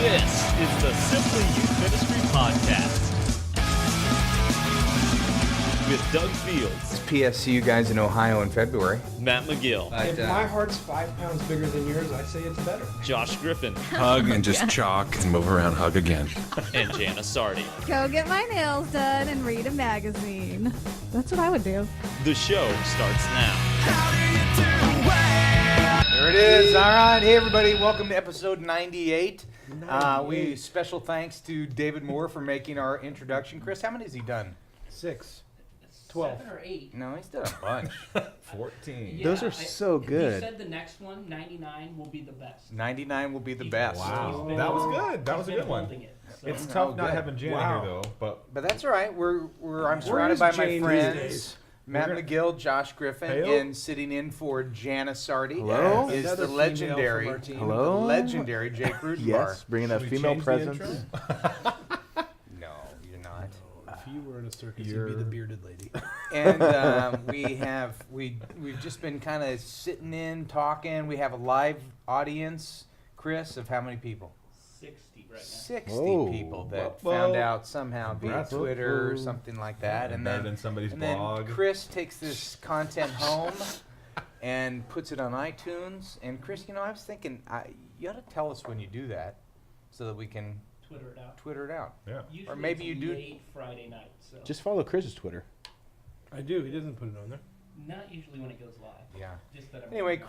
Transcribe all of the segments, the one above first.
This is the Simply Youth Ministry Podcast with Doug Fields, PSCU guys in Ohio in February. Matt McGill, If my heart's 5 pounds bigger than yours, I say it's better. Josh Griffin, Hug and just chalk and move around, hug again. and Jana Sardi. Go get my nails done and read a magazine. That's what I would do. The show starts now. There it is. All right. Hey, everybody. Welcome to episode 98. We special thanks to David Moore for making our introduction. Chris, how many has he done? 6, 12. 7 or 8. No, he's done a bunch. 14. Yeah, Those are so good. He said the next one, 99, will be the best. 99 will be the He's- best. Wow. he's That was good. That was a he's good been one. holding it, so. It's Oh, tough not good. having Jana Wow. here, though. But But that's all right. I'm surrounded is by my Jane these friends. days? Matt McGill, Josh Griffin, Hail. and sitting in for Jana Sardi Hello. is Another the female legendary, from our team. Hello? legendary Jake Rudenbar. Yes, bringing that should we female change the presence. intro? No, you're not. If you were in a circus, you'd be the bearded lady. And we've just been kind of sitting in talking. We have a live audience, Chris, of how many people? 60 right now. 60 Whoa. people that Whoa. found out somehow via Congrats. Twitter or something like that. And Better then than somebody's and then blog. Chris takes this content home and puts it on iTunes. And Chris, I was thinking, you ought to tell us when you do that so that we can Twitter it out. Twitter it out. Yeah. Usually maybe it's you do- late Friday night, so Just follow Chris's Twitter. I do. He doesn't put it on there. not usually when it goes live. Yeah. Just that I'm Anyway, working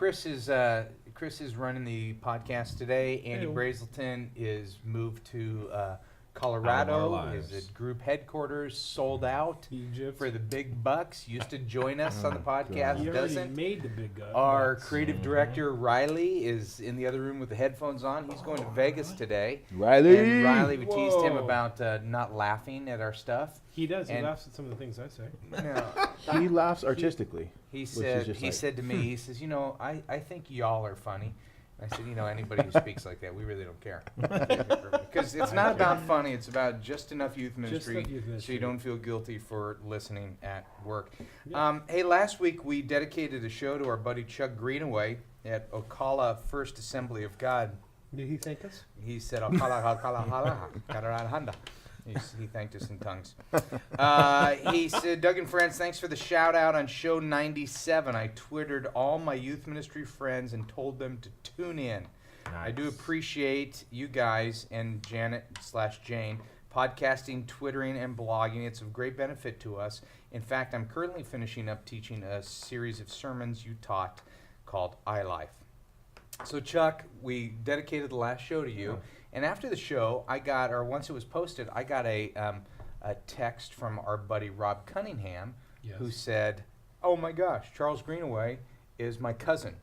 Chris is running the podcast today. Andy Hey-o. Brazelton is moved to Out Colorado. of our Is lives. at group headquarters, sold out Egypt. for the big bucks. Used to join us on the Oh, podcast. He already Doesn't. made the big guy. Our creative director Riley is in the other room with the headphones on. He's going to Vegas today. Riley. And Riley, we teased him Whoa. about not laughing at our stuff. He does. He and- laughs at some of the things I say. No, He laughs artistically. he is said just he like- said to me, he says, I think y'all are funny. I said, anybody who speaks like that, we really don't care. Because it's not about funny, it's about just enough youth ministry, enough youth so you ministry. don't feel guilty for listening at work. Yeah. Hey, last week we dedicated a show to our buddy Chuck Greenaway at Ocala First Assembly of God. Did he thank us? He said, Honda. He thanked us in tongues. He said, Doug and friends, thanks for the shout out on show 97. I Twittered all my youth ministry friends and told them to tune in. I do appreciate you guys and Janet/Jane podcasting, Twittering, and blogging. It's of great benefit to us. In fact, I'm currently finishing up teaching a series of sermons you taught called iLife. So, Chuck, we dedicated the last show to you. And after the show, once it was posted, I got a text from our buddy Rob Cunningham, Yes. who said, "Oh my gosh, Charles Greenaway is my cousin."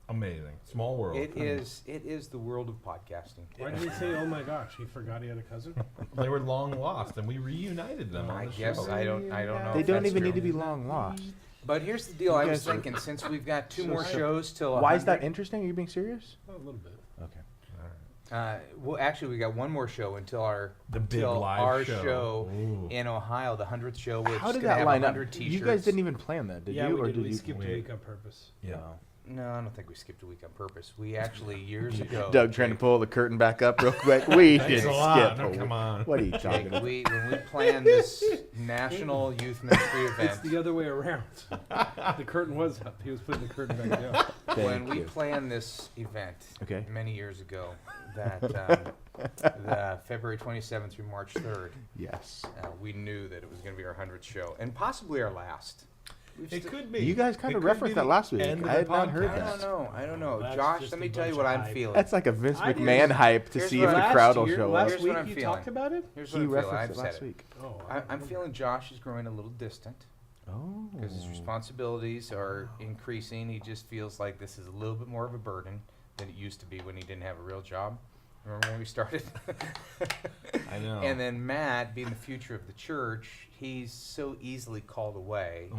Amazing. Small world. It is the world of podcasting. Why did he say, oh my gosh, he forgot he had a cousin? They were long lost, and we reunited them on I the guess show. I don't know. They if don't that's even true. need to be long lost. But here's the deal. I was guys are- thinking, since we've got two So more so- shows till Why is that 100 interesting? Are you being serious? Oh, a little bit. Okay. well, actually, we got one more show until our The big till live our show. Ooh. in Ohio, the 100th show. Which How is did gonna that have line up? 100 You T-shirts. guys didn't even plan that, did Yeah, you? we or did. did We you? skipped a Wait. week on purpose. Yeah. No, I don't think we skipped a week on purpose. We actually years ago. Doug trying to pull the curtain back up real quick. We Thanks did a lot. skip. No, a week. come on. What are you talking Jake, about? when we planned this national youth ministry It's event, the other way around. The curtain was up. He was putting the curtain back down. when Thank we you. planned this event Okay. many years ago, that the February 27th through March 3rd, Yes. we knew that it was going to be our 100th show and possibly our last. We've It sti- could be. You guys kind It of could referenced be that the last week. end of I the had not heard I that. don't know. That's Josh, just let me a tell you bunch what of I'm hype. feeling. That's like a Vince I did. McMahon hype to Here's see what if the I- crowd will year, show last up. Here's what week I'm you feeling. talked about it? Here's what He I'm feeling. referenced I've it said last it. week. Oh, I'm feeling Josh is growing a little distant Oh. because his responsibilities are increasing. He just feels like this is a little bit more of a burden than it used to be when he didn't have a real job. Remember when we started? I know. And then Matt, being the future of the church, he's so easily called away.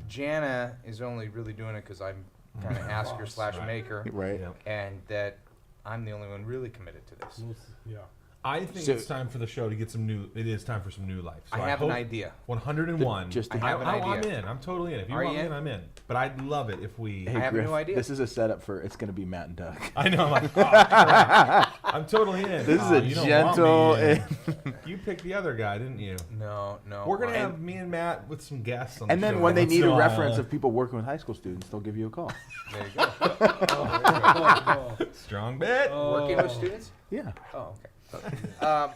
Jana is only really doing it because I'm kind of asker/maker, Right. Yep. and that I'm the only one really committed to this. Yeah. I think So- it's time for the show to get some new. It is time for some new life. So I have an hope idea. 101. Just to I have an I'm idea. in. I'm totally in. If you Are want you me in? in, I'm in. But I'd love it if we. Hey, I have a new Griff, idea. This is a setup for it's going to be Matt and Doug. I know. I'm like, oh, crap. I'm totally in. This is Oh, a you don't gentle. want me in. You picked the other guy, didn't you? No. We're gonna And- have me and Matt with some guests on And the show then when they once need in a while. reference of people working with high school students, they'll give you a call. There you go. Oh, Strong bit. Working with students? Yeah. Oh, okay.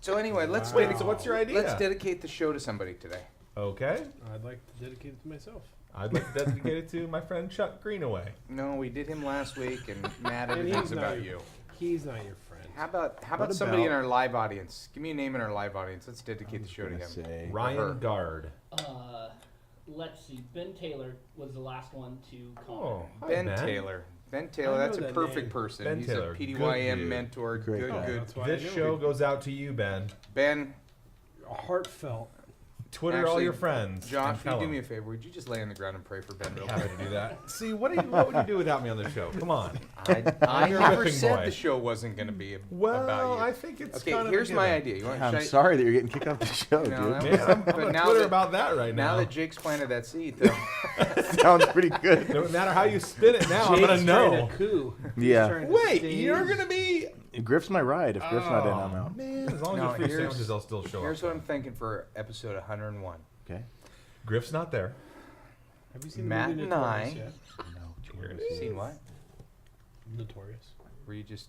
So anyway, let's Wait, so what's your idea? let's dedicate the show to somebody today. Okay. I'd like to dedicate it to myself. I'd like to dedicate it to my friend Chuck Greenaway. No, we did him last week, and Matt, And everything's he's not about your- you. He's not your friend. How about What somebody in about- our live audience? Give me a name in our live audience. Let's dedicate the show to Gonna him. say, her. Ryan Guard. Let's see. Ben Taylor was the last one to Oh, comment. hi, Ben Taylor. Ben Taylor, I that's know a that perfect name. person. Ben He's Taylor, a good PDYM dude. mentor. Great Good, guy. good. That's why I This knew show him. goes out to you, Ben. Ben, Heartfelt. Twitter all Actually, your friends. Josh, and will tell you do them. me a favor? Would you just lay on the ground and pray for Ben real Happy quick? to do that. See, what would you do without me on the show? Come on. I You're a never whipping said boy. the show wasn't going to be Well, about you. I think it's Okay, kind of here's a my given. idea. You want I'm should I- sorry that you're getting kicked off the show, No, dude. that Man, was- I'm but on now Twitter that- about that right now. Now that Jake's planted that seed, though, Sounds pretty good. No matter how you spin it now, I'm gonna Jake's trying know. to coup. He's Yeah. trying to Wait, stage- you're gonna be. Griff's my ride. If Griff's not in, I'm out. Man, as long as No, there's free here's- sandwiches, I'll still show here's up. what I'm thinking for episode 101. Okay. Griff's not there. Have you seen Matt the movie and Notorious I- yet? Seen what? Notorious. Were you just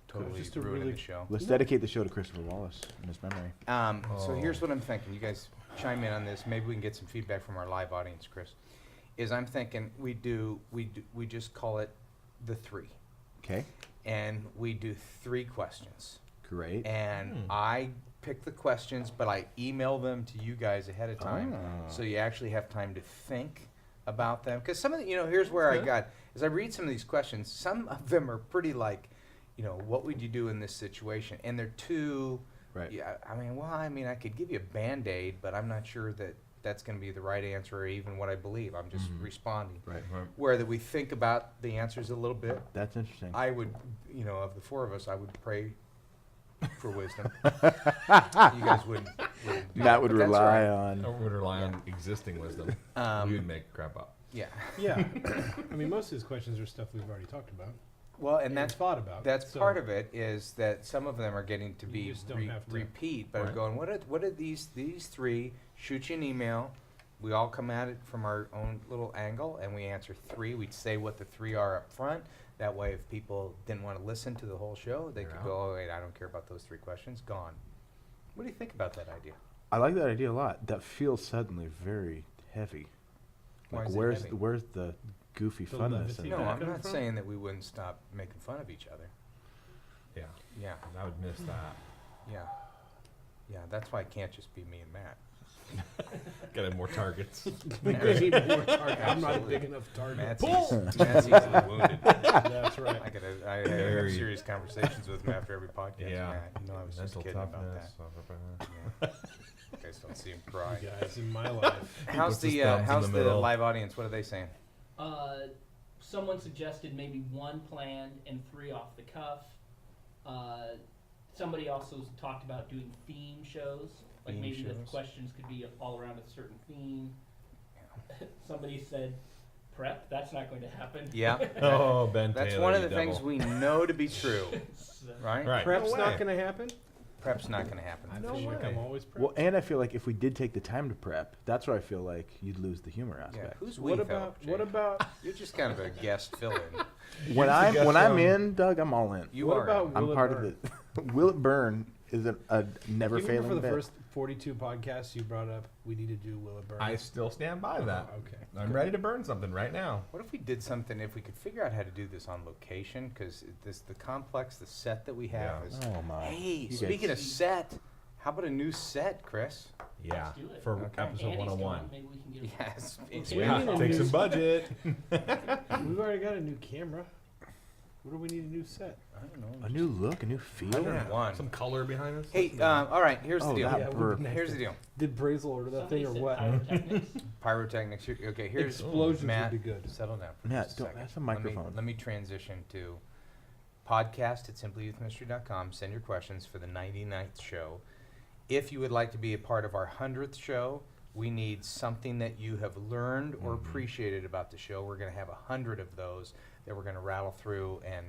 totally just a ruining really- the show? Let's dedicate the show to Christopher Wallace in his memory. So Oh. here's what I'm thinking. You guys chime in on this. Maybe we can get some feedback from our live audience, Chris. Is I'm thinking we just call it the three, Okay. and we do 3 questions, Great. and I pick the questions, but I email them to you guys ahead of time, Ah. so you actually have time to think about them. Because some of the, here's where I Okay. got, as I read some of these questions, some of them are pretty like, what would you do in this situation? And they're too, Right. yeah, I could give you a Band-Aid, but I'm not sure that that's going to be the right answer or even what I believe. I'm just responding. Right. Where that we think about the answers a little bit. That's interesting. I would, of the 4 of us, I would pray for wisdom. You guys wouldn't do Matt that, would but that's rely all on. I would rely on existing wisdom. right. we would make crap up. Yeah. Yeah. I mean, most of these questions are stuff we've already talked about. Well, and that's thought about. That's so part of it, is that some of them are getting to You be just don't have to- repeat, but I'm Right. going, what are these 3? Shoot you an email. We all come at it from our own little angle, and we answer 3. We'd say what the 3 are up front. That way, if people didn't want to listen to the whole show, they could Yeah. go, oh, wait, I don't care about those 3 questions. Gone. What do you think about that idea? I like that idea a lot. That feels suddenly very heavy. Why Like is it where's heavy? where's the goofy The funness levity in No, that I'm that? come not from? saying that we wouldn't stop making fun of each other. Yeah, Yeah, I would miss that. yeah. Yeah, that's why it can't just be me and Matt. Gotta have more targets. We need more target. I'm not a big enough target. Matt's easily wounded. That's right. I have Very- serious conversations with him after every podcast. Yeah. Matt, I was just Mental kidding about toughness. that. Yeah. You guys don't see him cry. You guys in my life. How's puts his the thumbs in how's the the middle. live audience? What are they saying? Someone suggested maybe 1 planned and 3 off the cuff. Somebody also talked about doing theme shows. Like Theme maybe the shows? questions could be all around a certain theme. Somebody said prep. That's not going to happen. Yeah, Oh, Ben that's Taylor, one of you the things devil. we know to be true, So- right? Right. Prep's No not way. going to happen? Prep's not going to happen. I No feel like I'm way. always prepped. Well, and I feel like if we did take the time to prep, that's where I feel like you'd lose the humor Yeah, aspect. who's we? what about Jake? what about You're just kind of a guest fill-in. When Here's the guest I'm room. in, Doug, I'm all in. You what are. about I'm Will It part Burn? of it. Will it burn? Is a never Do you remember failing for the bit. first 42 podcasts you brought up, we need to do Will It Burn? I still stand by that. Okay. I'm ready to burn something right now. What if we did something? If we could figure out how to do this on location, because the complex, the set that we have Yeah. is. Oh my! Hey, You guys- speaking of set, how about a new set, Chris? Yeah, Let's do it. for Okay. episode Andy's 101. gone, maybe we can get Yes. Okay. We Yeah, need a take new some s- budget. We've already got a new camera. What do we need a new set? I don't know. a new look, a new feel. 101. Some color behind us. Hey, all right. Here's the Oh, deal. that Yeah, burp. wouldn't Here's the deal. Did Brazel order that Somebody thing or said what? pyrotechnics. Pyrotechnics. Okay, here's Explosions Matt. would be good. Settle down. For Matt, just a don't- second. that's a microphone. Let me transition to podcast@simplyyouthministry.com. Send your questions for the 99th show. If you would like to be a part of our 100th show, we need something that you have learned or appreciated about the show. We're going to have 100 of those that we're going to rattle through and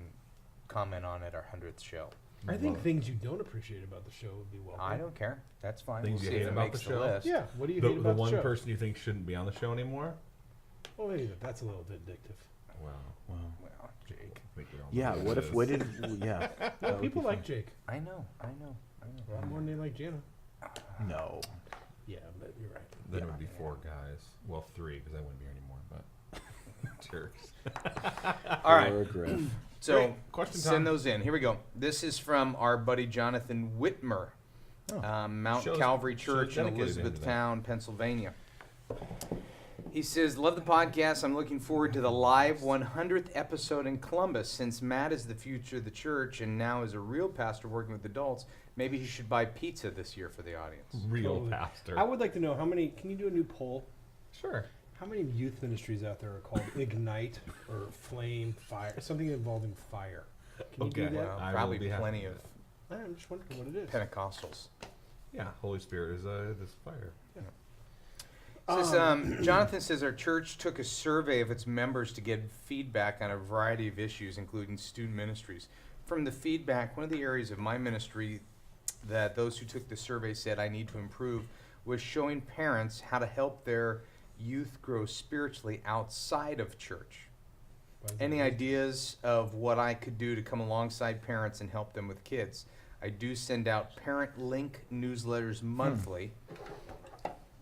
comment on at our 100th show. I think things you don't appreciate about the show would be welcome. I don't care. That's fine. Things we'll you see if hate it about makes the the show? list. Yeah, what do you The hate about one the show? person you think shouldn't be on the show anymore? Oh, wait, that's a little vindictive. Wow. Wow. Well, Jake. I think we all Yeah. know What who if? it What is. did? Yeah. Well, that would people be like fun. Jake. I know. A lot more than they like Jana. No. Yeah, but you're right. Then Yeah. it would be 4 guys. Well, 3 because I wouldn't be here anymore. But jerks. All right. Or Griff. So Great. Question time. send those in. Here we go. This is from our buddy Jonathan Whitmer, Oh. Mount Shows- Calvary shows Church in dedicated into Elizabethtown, Pennsylvania. He says, love the podcast. I'm looking forward to the live 100th episode in Columbus. Since Matt is the future of the church and now is a real pastor working with adults, maybe he should buy pizza this year for the audience. Real Totally. pastor. I would like to know how many. Can you do a new poll? Sure. How many youth ministries out there are called Ignite or Flame Fire? Something involving fire. Can you do Okay. that? Well, I will probably be happy plenty with of I'm just wondering what it is. Pentecostals. Yeah, Holy Spirit is this fire. Says, Jonathan says our church took a survey of its members to get feedback on a variety of issues, including student ministries. From the feedback, one of the areas of my ministry that those who took the survey said I need to improve was showing parents how to help their youth grow spiritually outside of church. Any ideas of what I could do to come alongside parents and help them with kids? I do send out parent link newsletters monthly.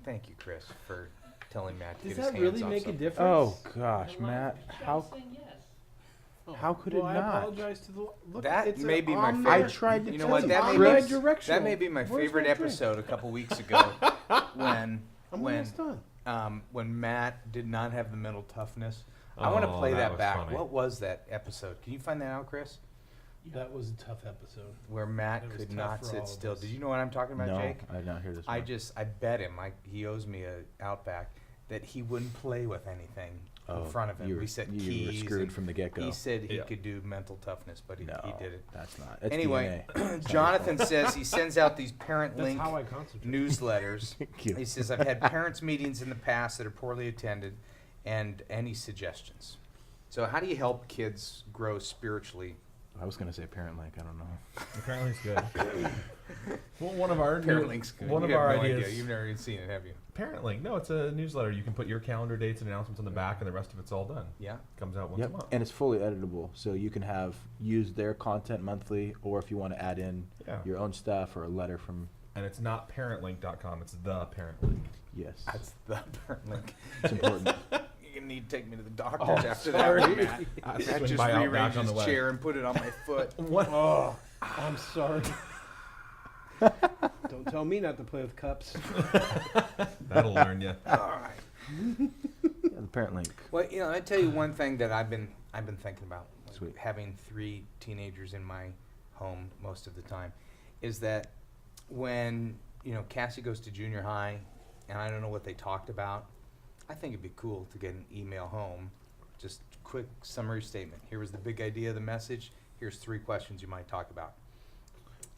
Thank you, Chris, for telling Matt to Does get his that hands really off make a something. difference? Oh gosh, A lot of Matt. people How? saying yes. Oh, how could well, it I not? apologize to the look. That it's may be my on favorite. there. I tried to You know tell what? you, That may Chris. be directional. that may be my Where's favorite my drink? episode a couple weeks ago when I'm almost done. when Matt did not have the mental toughness. I want to Oh, play that that was back. funny. What was that episode? Can you find that out, Chris? That was a tough episode. Where Matt It was could tough not for sit all of still. us. Did you know what I'm talking about, No, Jake? I did not hear this. I one. bet him. He owes me a Outback that he wouldn't play with anything in front of him. You were, We said you keys. were screwed and from the get-go. he said he Yeah. could do mental toughness, but he no, did it. That's not. That's Anyway, DNA. Jonathan says he sends out these parent That's link how I concentrate. newsletters. Thank you. He says, I've had parents' meetings in the past that are poorly attended, and any suggestions. So how do you help kids grow spiritually? I was gonna say parent link. I don't know. Apparently it's good. Well, one of our Parent link's good. One You of have our no ideas. idea. You've never even seen it, have you? Parent link. No, it's a newsletter. You can put your calendar dates and announcements on the back, and the rest of it's all done. Yeah. Comes out once a Yep, month. and it's fully editable, so you can use their content monthly, or if you want to add in Yeah. your own stuff or a letter from. And it's not parentlink.com. It's the parent link. Yes, That's the parent link. it's important. You're going to need to take me to the doctor Oh, after sorry. that one, Matt. Swing Matt just by Outback rearranged on his the way. chair and put it on my foot. What? Oh, I'm sorry. Don't tell me not to play with cups. That'll learn you. All right. Yeah, the parent link. Well, I tell you one thing that I've been thinking about, like Sweet. having 3 teenagers in my home most of the time, is that when Cassie goes to junior high, and I don't know what they talked about, I think it'd be cool to get an email home, just quick summary statement. Here was the big idea of the message. Here's 3 questions you might talk about.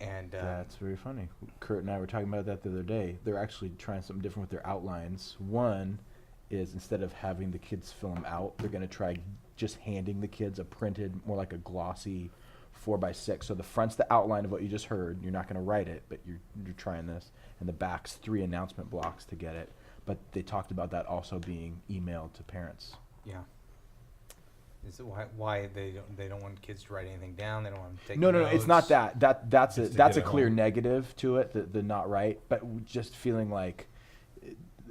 And That's very funny. Kurt and I were talking about that the other day. They're actually trying something different with their outlines. One is instead of having the kids fill them out, they're going to try just handing the kids a printed, more like a glossy 4x6. So the front's the outline of what you just heard. You're not going to write it, but you're trying this. And the back's 3 announcement blocks to get it. But they talked about that also being emailed to parents. yeah. Is it why they don't want kids to write anything down? They don't want to take No, notes? it's not that. That's Just to that's a get it clear home. negative to it. The not right, but just feeling like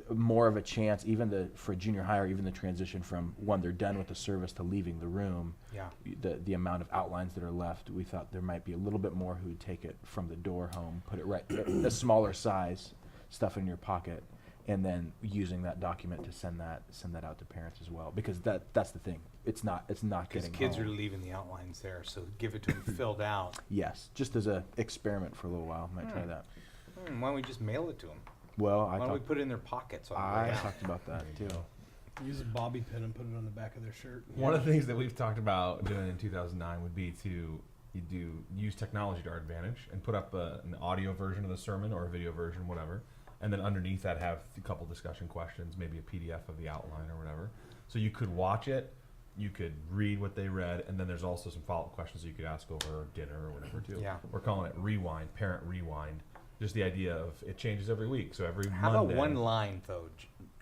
more of a chance, even for junior high, or even the transition from when they're done with the service to leaving the room. Yeah. The amount of outlines that are left, we thought there might be a little bit more who would take it from the door home, put it right a smaller size, stuff in your pocket, and then using that document to send that out to parents as well, because that's the thing. It's not Because getting kids home. are leaving the outlines there, so give it to them filled out. Yes, just as a experiment for a little while. Might try that. Why don't we just mail it to them? Well, Why don't we put it in their pockets on the I way out? talked about that too. Use a bobby pin and put it on the back of their shirt. One of the things that we've talked about doing in 2009 would be to you do use technology to our advantage and put up an audio version of the sermon or a video version, whatever, and then underneath that have a couple discussion questions, maybe a PDF of the outline or whatever. So you could watch it, you could read what they read, and then there's also some follow-up questions you could ask over dinner or whatever too. Yeah. We're calling it Rewind, Parent Rewind. Just the idea of it changes every week. So every How Monday. about one line though?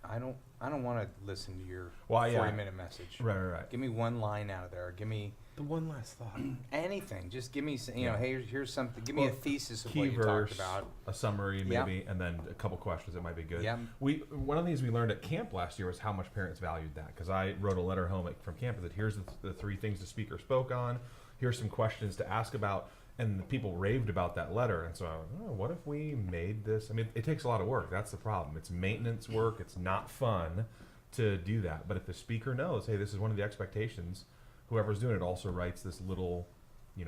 I don't want to listen to your Well, yeah. 40-minute message. Right. Give me one line out of there. Give me The one last thought. anything. Just give me, you know, Yeah. hey, here's something. Give me a Well, thesis of Key what you verse, talked about. a summary Yeah. maybe, and then a couple questions that might be good. Yeah. One of the things we learned at camp last year was how much parents valued that, because I wrote a letter home from camp that here's the 3 things the speaker spoke on, here's some questions to ask about, and the people raved about that letter. And so I was, what if we made this? I mean, it takes a lot of work. That's the problem. It's maintenance work. It's not fun to do that. But if the speaker knows, hey, this is one of the expectations, whoever's doing it also writes this little,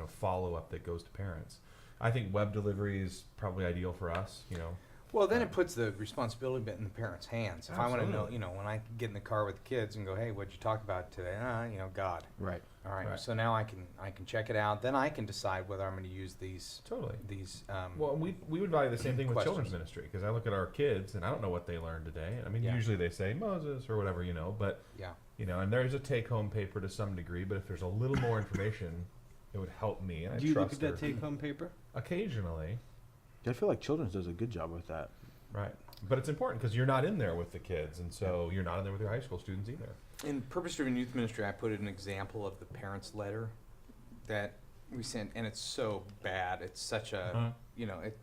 follow-up that goes to parents. I think web delivery is probably ideal for us, Well, then it puts the responsibility bit in the parents' hands. If I want to know, Absolutely. when I get in the car with the kids and go, hey, what'd you talk about today? God. Right. All right. Right. So now I can check it out. Then I can decide whether I'm going to use these. Totally. Well, we would value the same thing with Questions. children's ministry, because I look at our kids and I don't know what they learned today. I mean, Yeah. usually they say Moses or whatever, but yeah. and there's a take-home paper to some degree. But if there's a little more information, it would help me. And I Do you look trust at that her. take-home paper? Occasionally, I feel like Children's does a good job with that. right? But it's important because you're not in there with the kids, and so you're not in there with your high school students either. In Purpose-Driven Youth Ministry, I put an example of the parents' letter that we sent, and it's so bad. It's such a,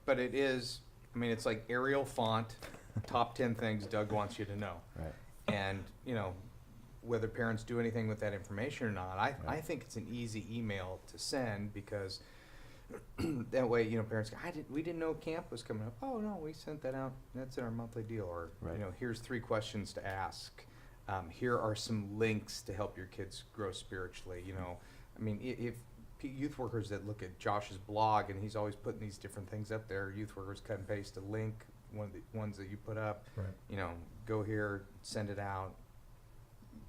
but it is. I mean, it's like Arial font, top 10 things Doug wants you to know. Right. And whether parents do anything with that information or not, I think it's an easy email to send, because that way, parents go, we didn't know camp was coming up. Oh no, we sent that out. That's in our monthly deal. Or Right. Here's 3 questions to ask. Here are some links to help your kids grow spiritually. I mean, if youth workers that look at Josh's blog and he's always putting these different things up there, youth workers cut and paste a link, one of the ones that you put up. Right. Go here, send it out.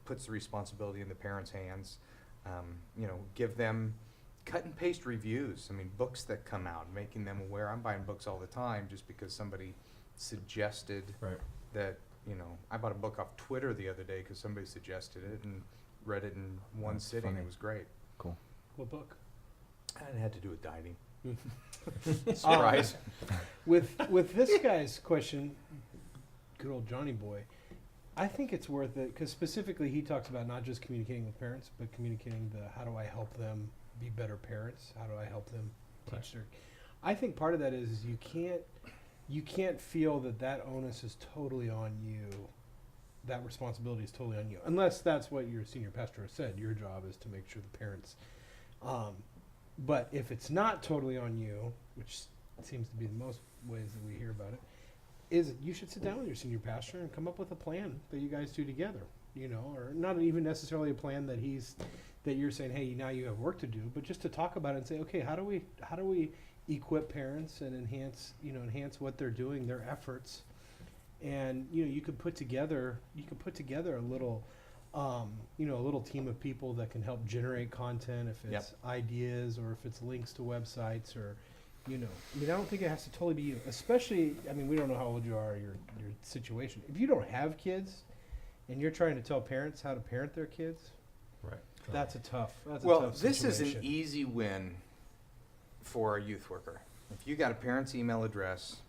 Puts the responsibility in the parents' hands. Give them cut and paste reviews. I mean, books that come out, making them aware. I'm buying books all the time just because somebody suggested Right. that. I bought a book off Twitter the other day because somebody suggested it and read it in one That's sitting. funny. It was great. Cool. What book? And it had to do with dieting. Hmm. Surprise. With this guy's question, good old Johnny boy, I think it's worth it, because specifically he talks about not just communicating with parents, but communicating how do I help them be better parents? How do I help them teach their? I think part of that is you can't feel that onus is totally on you. That responsibility is totally on you, unless that's what your senior pastor has said. Your job is to make sure the parents. But if it's not totally on you, which seems to be the most ways that we hear about it, is you should sit down with your senior pastor and come up with a plan that you guys do together, or not even necessarily a plan that you're saying, hey, now you have work to do, but just to talk about it and say, okay, how do we equip parents and enhance what they're doing, their efforts, and you could put together a little a little team of people that can help generate content, if it's ideas or if it's links to websites, or I don't think it has to totally be you. Especially, we don't know how old you are, your situation. If you don't have kids and you're trying to tell parents how to parent their kids, Right. that's a tough This is an situation. easy win for a youth worker. If you got a parent's email address,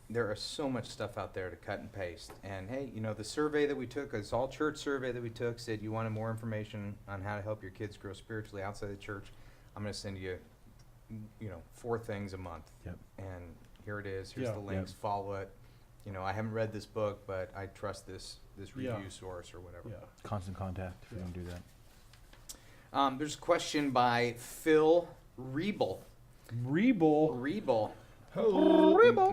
there is so much stuff out there to cut and paste. And hey, the survey that we took, this all church survey that we took, said you wanted more information on how to help your kids grow spiritually outside the church. I'm going to send you, 4 things a month. Yep. And here it is. Here's Yeah. the links. Follow it. I haven't read this book, but I trust this review Yeah. source or whatever. Yeah. Constant contact if you're Yeah. going to do that. There's a question by Phil Reble. Reble.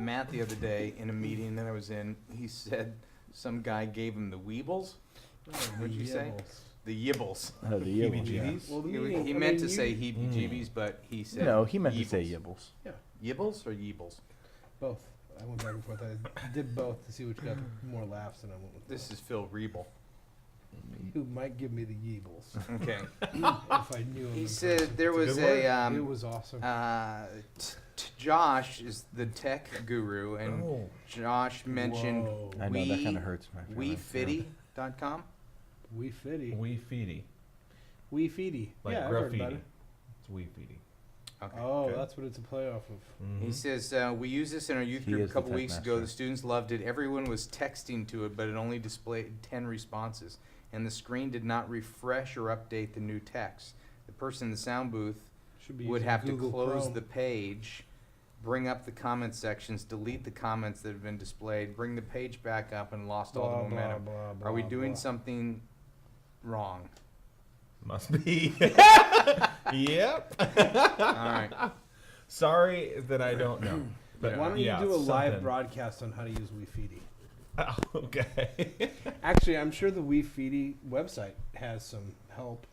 Matt the other day in a meeting that I was in, he said some guy gave him the weebles. What'd you say? The yibbles. The yibbles, yeah. Heebie-jeebies? Well, the He, meaning- he I meant mean, to you- say heebie-jeebies, but he said No, he meant to say yibbles. yibbles. Yibbles or yeebles? Both. I went back and forth. I did both to see which got more laughs, and I went with This both. is Phil Reble. Who might give me the yeebles Okay. if I knew him. He in said person. there was it a was awesome. Josh is the tech guru, and Oh. Josh mentioned Whoa. I know that kind of hurts my feelings. WeFitty.com. Wee Fitty. Wee feety. Wee Feety. Like yeah, I heard about graffiti. it. It's wee feety. Okay. Oh, Okay. that's what it's a play off of. Mm-hmm. He says, we used this in our youth He group a is the couple tech weeks ago. master. The students loved it. Everyone was texting to it, but it only displayed 10 responses. And the screen did not refresh or update the new text. The person in the sound booth Should be would using have Google to close Chrome. the page, bring up the comment sections, delete the comments that have been displayed, bring the page back up, and lost all Blah, the momentum. blah, blah, Are we blah, doing blah. something wrong? Must be. Yep. All right. Sorry that I don't know. But Why don't yeah, you do a live something. broadcast on how to use WeFeedy? Oh, okay. Actually, I'm sure the WeFeedy website has some help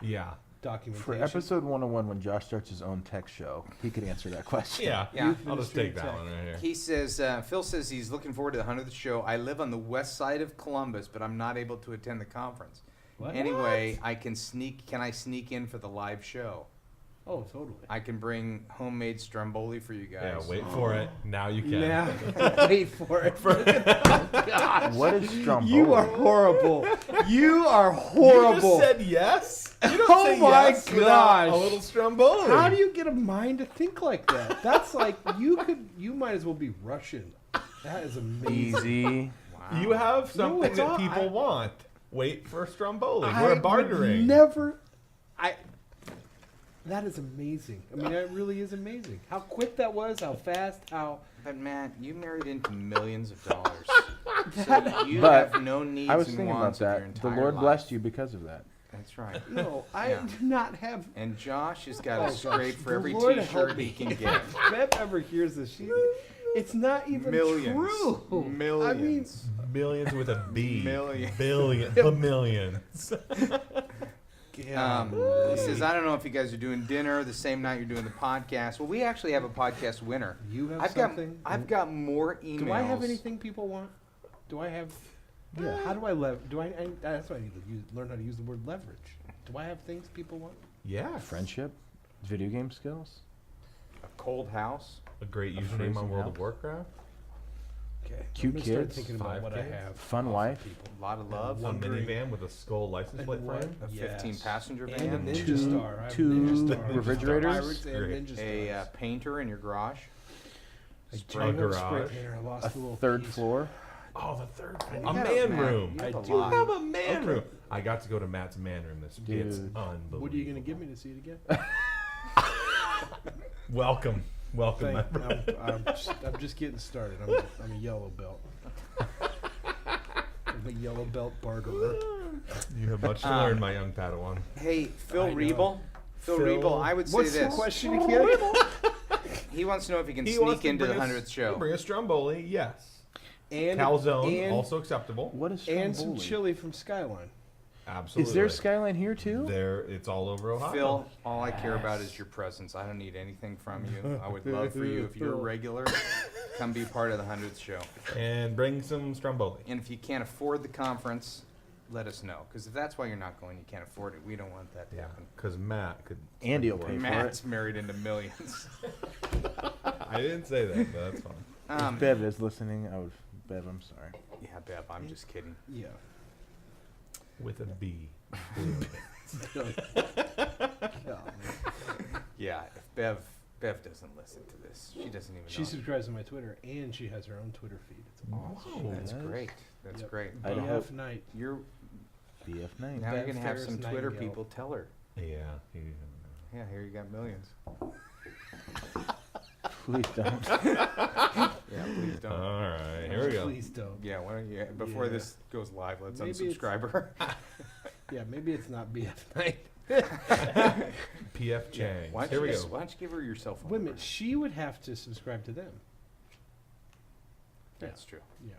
Yeah. documentation. For episode 101, when Josh starts his own tech show, he could answer that question. Yeah. Yeah. Youth I'll just Ministry take that Tech. one right here. He says, Phil says he's looking forward to the 100th show. I live on the west side of Columbus, but I'm not able to attend the conference. What? Anyway, can I sneak in for the live show? Oh, totally. I can bring homemade stromboli for you guys. Yeah, wait for it. Now you can. Now, wait for it. What is Stromboli? You are horrible. You are You horrible. just said yes. You don't Oh say my yes without gosh. a little Stromboli. How do you get a mind to think like that? That's like you might as well be Russian. That is amazing. Easy. Wow. You have something it's that all- people I- want. Wait for Stromboli. I We're would bartering. Never. That is amazing. I mean, that really is amazing. How quick that was. How fast. How. But Matt, you married into millions of dollars. So you But have no needs I was and thinking about wants of your that. The entire Lord life. blessed you because of that. That's right. No, I Yeah. do not have. And Josh has got Oh, a gosh. scrape for The every Lord T-shirt help he me. can get. If Bev ever hears this, it's not even Millions. true. Millions. Millions with a B. Million. Millions. He says, I don't know if you guys are doing dinner the same night you're doing the podcast. Well, we actually have a podcast winner. You have I've something. I've got more emails. Do I have anything people want? Do I have? Yeah. How do I that's why I need to learn how to use the word leverage. Do I have things people want? Yeah. Friendship, video game skills. A cold house. A great A username freezing on World house. of Warcraft. Okay. Cute I'm gonna start kids, thinking about 5 what I kids, have. fun for wife. people. A lot of love. A Wondering- minivan with a skull license And plate what- frame. A Yes. 15-passenger And van. a Ninja Two- Star. I have two Ninja Star. refrigerators. Pirates and Great. Ninja A Stars. painter in your garage. A spray giant garage. spray painter. I A lost the little third keys. floor. Oh, the third You floor. A got man Matt, room. you I have a do lot. have a man Okay. room. I got to go to Matt's man room this. It's Dude. unbelievable. What are you going to give me to see it again? Welcome, welcome, my Thank, friend. I'm just getting started. I'm a yellow belt. I'm a yellow belt barterer. You have much to learn, my young Padawan. Hey, Phil I know. Riebel. Phil Riebel, I would say What's this. the question again? He wants to know if he can He wants sneak to into the bring 100th a, show. Bring a Stromboli, yes. And Calzone, and, also acceptable. What is and some Stromboli? chili from Skyline. Absolutely. Is there Skyline here too? There, it's all over Ohio. Phil, all I care about is your presence. I don't need anything from you. I would love for you, if you're a regular, come be part of the 100th show. And bring some Stromboli. And if you can't afford the conference, let us know. Because if that's why you're not going, you can't afford it. We don't want that to Yeah, happen. because Matt could. Andy will work. pay for Matt's married into millions. I didn't say that, but that's fine. If Bev is listening, Bev, I'm sorry. Yeah, Bev, I'm just kidding. Yeah. With a B. Yeah, if Bev doesn't listen to this, she doesn't even She know. subscribes to my Twitter and she has her own Twitter feed. It's awesome. That's Nice. great. That's Yep. great. I BF hope- night. You're BF9. now you're Bev gonna have Ferris some Twitter Nightingale. people tell her. Yeah. Yeah, here you got millions. Please don't. Yeah, please don't. All right, here we go. Please don't. Yeah, why don't you? Before Yeah. this goes live, let's Maybe it's- unsubscribe her. Yeah, maybe it's not BF night. PF Chang. Why don't, Here we you, go. why don't you give her your cell phone? Wait a number? minute. She would have to subscribe to them. That's true. Yeah.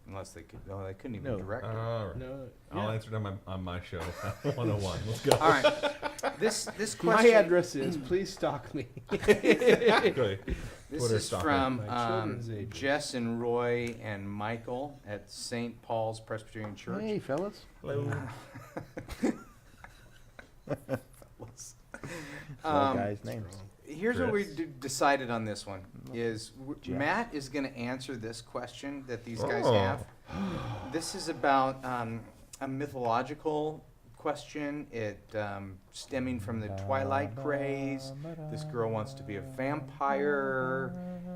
Unless they could. No, they couldn't even No. direct it. All right. No, I'll yeah. answer it on my show. 101. Let's go. All right. This My question. address is please stalk me. Good. This Twitter is stalker. from My children's ages. Jess and Roy and Michael at St. Paul's Presbyterian Church. Hey, fellas. Hello. All guys' names. Here's what we Chris. decided on this one: is Jeff. Matt is going to answer this question that these guys Oh. have. This is about a mythological question. It stemming from the Twilight craze. This girl wants to be a vampire,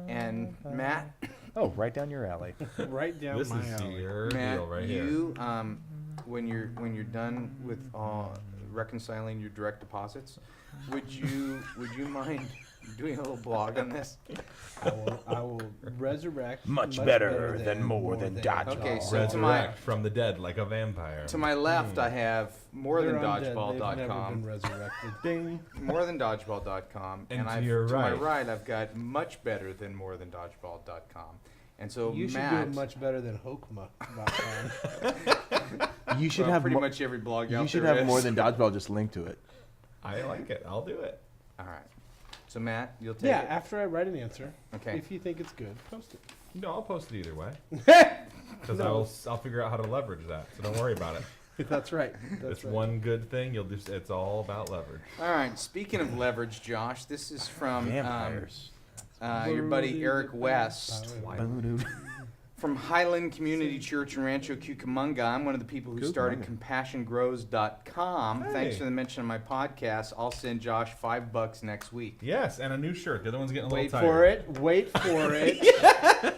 and Matt, Oh, right down your alley. Right down This my is alley. your Matt, deal right here. you when you're done with reconciling your direct deposits, would you mind doing a little blog on this? I will resurrect. Much better than more than dodgeball. Okay, so to my Resurrect from the dead like a vampire. to my left, I have They've never been morethandodgeball.com. resurrected. Ding. Morethandodgeball.com, And to I've, your to my right. right, I've got much better than morethandodgeball.com. And so You should Matt, do much better than Hokma.com. You should well, have pretty mo- much every blog out You should there have is. more than dodgeball just linked to it. I like it. I'll do it. All right. So Matt, you'll take Yeah, it. after I write an answer, Okay. if you think it's good, post it. No, I'll post it either way. Because No. I'll figure out how to leverage that. So don't worry about it. That's right. That's It's right. one good thing. You'll just. It's all about leverage. All right. Speaking of leverage, Josh, this is from Vampires. your buddy Eric West from Highland Community Church in Rancho Cucamonga. I'm one of the people who started CompassionGrows.com. Thanks Hey. for the mention on my podcast. I'll send Josh $5 next week. Yes, and a new shirt. The other one's getting a Wait little for tired. it. Wait for it.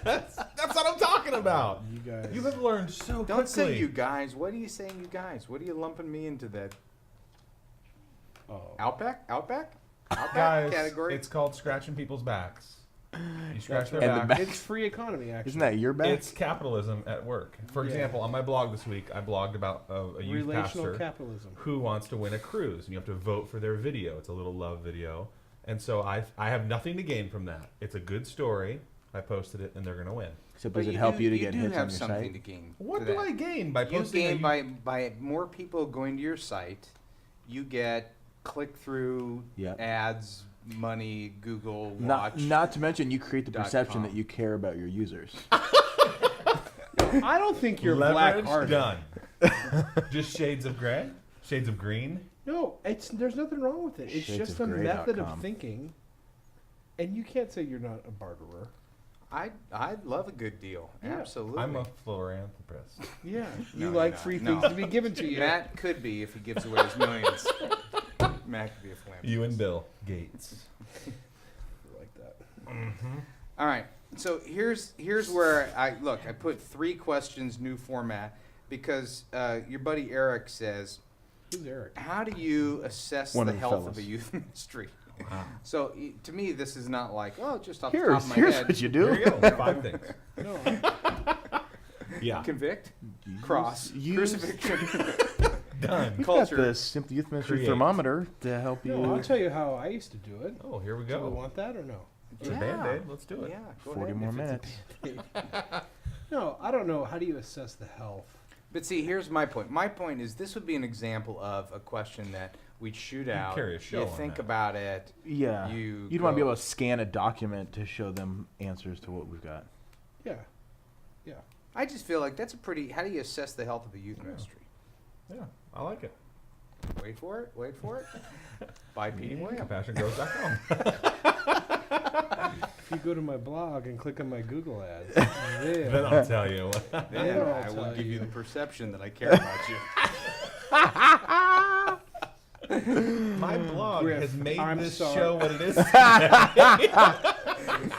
That's what I'm talking about. You guys. You have learned so Don't say quickly. you guys. What are you saying, you guys? What are you lumping me into that Oh. Outback Guys, category? it's called scratching people's backs. You scratch their And the back. back- It's free economy, actually. Isn't that your back? It's capitalism at work. For Yeah. example, on my blog this week, I blogged about a youth relational pastor capitalism? who wants to win a cruise, and you have to vote for their video. It's a little love video, and so I have nothing to gain from that. It's a good story. I posted it, and they're gonna win. Except But does it help you to do get hits have on your something site? to gain. What to do that. I gain by You posting? gain by more people going to your site. You get click through Yeah. ads, money, Google Not, Watch. not to mention you create the perception .com. that you care about your users. I don't think you're leverage black-hearted. done. Just shades of gray, shades of green. No, there's nothing wrong with it. It's just a Shadesofgrey.com. method of thinking, and you can't say you're not a barterer. I love a good deal. Yeah. Absolutely. I'm a philanthropist. Yeah, No, you you're like not. free No. things to be given to you. Matt could be if he gives away his millions. Matt could be a philanthropist. You and Bill Gates. like that. All right. So here's where I put 3 questions, new format, because your buddy Eric says, Who's Eric? how do you assess One the of the health of a fellas. youth ministry? Wow. So to me, this is not like, oh, just off the Here's top of my here's head. what you Here do. you go. 5 things. No, Yeah. Convict, cross, use- crucifixion, Done. We've culture. got the Simply Youth Ministry Create. thermometer to help you. no. I'll tell you how I used to do it. Oh, here we Do we go. want that or no? It's a Yeah. Band-Aid. Let's do it. Yeah, go 40 ahead. more If it's a- minutes. No, I don't know. How do you assess the health? But see, here's my point. My point is this would be an example of a question that we'd shoot out. carry a show You on think that. about it. Yeah. You You'd want to be go- able to scan a document to show them answers to what we've got. Yeah. I just feel like that's a pretty. How do you assess the health of a youth ministry? Yeah, I like it. Wait for it. Wait for it. By Pete Williams. CompassionGrows.com. If you go to my blog and click on my Google ads, Then then I'll tell you. Then I'll I will tell give you you. the perception that I care about you. My blog Griff, has made I'm this sorry. show what it is.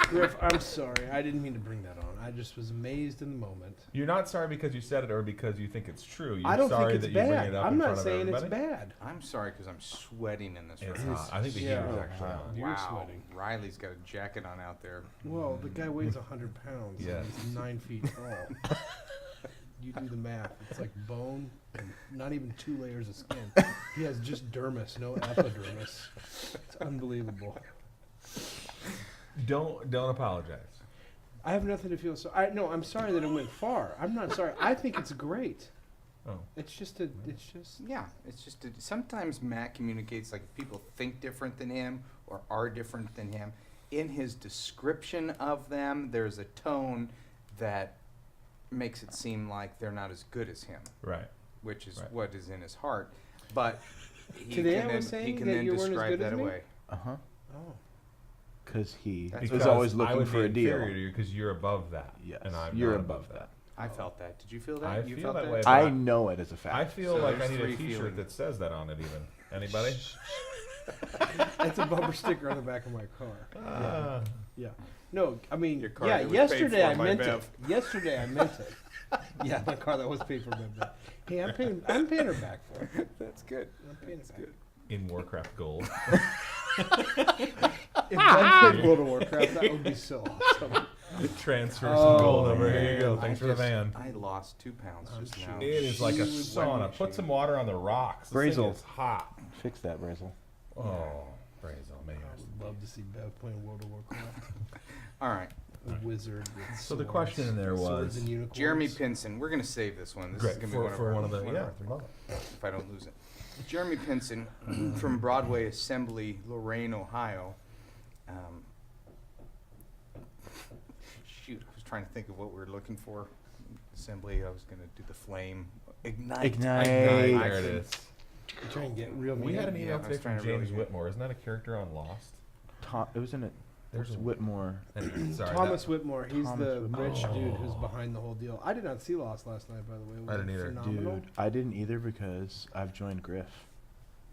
Griff, I'm sorry. I didn't mean to bring that on. I just was amazed in the moment. You're not sorry because you said it or because you think it's true. You're I don't sorry think it's that you bring bad. it up I'm in not front of saying it's everybody. bad. I'm sorry because I'm sweating in this It's room. hot. I think the heat Yeah. was actually on. You're Wow. sweating. Riley's got a jacket on out there. Well, the guy weighs 100 pounds. Yes. And he's 9 feet tall. You do the math. It's like bone and not even 2 layers of skin. He has just dermis, no epidermis. It's unbelievable. Don't apologize. I have nothing to feel sorry. No, I'm sorry that it went far. I'm not sorry. I think it's great. Oh. It's just Yeah, it's just sometimes Matt communicates like people think different than him or are different than him. In his description of them, there's a tone that makes it seem like they're not as good as him, Right. which is Right. what is in his heart. But he Today can I was then, he saying can that then you weren't as describe good as that me? away. Uh-huh. oh. Because he That's was always I looking would for be a deal. inferior to you because you're above that. Yes, And I'm you're not above that. I felt that. Did you feel that? I you feel felt that way. I know it as a fact. I feel So like I there's need a three T-shirt feelings. that says that on it. Even anybody? It's a bumper sticker on the back of my car. Ah. Yeah. No, I mean, Your car yeah. that was paid Yesterday for I by meant Bev. it. Yesterday I meant it. Yeah, my car that was paid for by Bev. Hey, I'm paying her back for it. That's good. I'm paying her back. In Warcraft Gold. If Bev played World of Warcraft, that would be so awesome. Transfer Oh, some gold over. Here you man. go. Thanks for the van. I lost 2 pounds I'm just sure. now. It is like a She would sauna. want Put you. some water on the rocks. This thing Brazel. is hot. Fix that, Brazel. Oh, Brazel, man. I would love to see Bev playing World of Warcraft. All right. A wizard with So the swords, question in there swords was- and unicorns. Jeremy Pinson. We're going to save this one. This is Great going to be for, one of for our, one of the one of yeah. our three. Love it. If I don't lose it. Jeremy Pinson from Broadway Assembly, Lorain, Ohio. Shoot, I was trying to think of what we were looking for. Assembly, I was going to do the flame. Ignite. Ignite. There it is. Try and get real. We had an Yeah, email I was today trying from to really James get- Whitmore. Isn't that a character on Lost? It was in it. There's There's a- Whitmore. Anyway, sorry. Thomas that- Whitmore. He's Thomas the Whitmore. rich dude who's Oh. behind the whole deal. I did not see Lost last night, by the way. Was I didn't it either. Phenomenal? Dude, I didn't either because I've joined Griff.